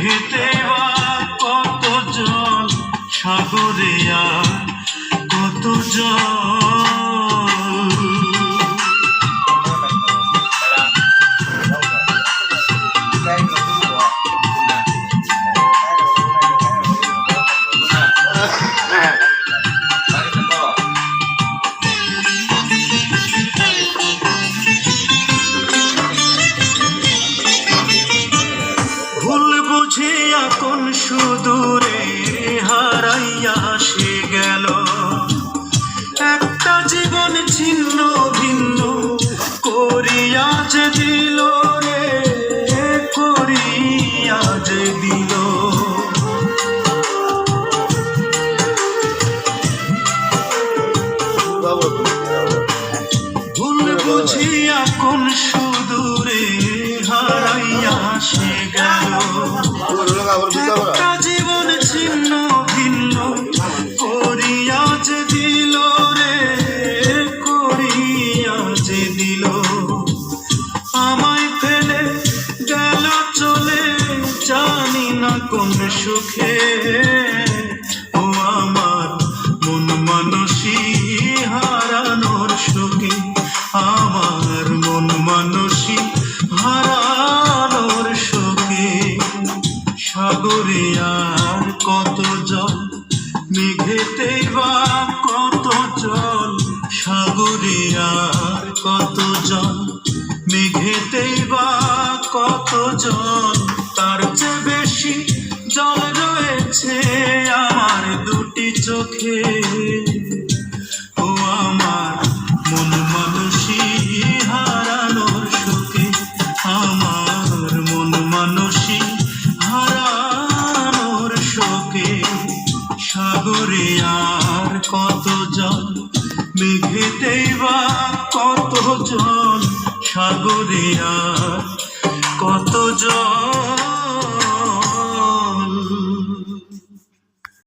মেঘেতে বা কত জল, সাগরে আর কত জল। বুঝিয়া কোন সুদূরে হারাইয়া সে গেল, একটা জীবন ছিন্ন ভিন্ন করিয়া যে দিল রে, করিয়া যে দিল। ভুল বুঝিয়া কোন সুদূরে হারাইয়া সে গেল, একটা জীবন ছিন্ন ভিন্ন করিয়া যে দিল রে, করিয়া যে দিল। আমায় ফেলে গেল চলে জানি না কোন সুখে, ও আমার মন মানসী হারানোর শোকে, আমার মন মানসী হারানোর শোকে। সাগরে আর কত জল, মেঘেতে বা কত জল, সাগরে আর কত জল, মেঘেতে বা কত জল। তার চেয়ে বেশি জল রয়েছে আমার দুটি চোখে, ও আমার মন মানসী হারানোর শোকে, আমার মন মানসী হারানোর শোকে। সাগরে আর কত জল, মেঘেতেই বা কত জল, সাগরে আর কত জল।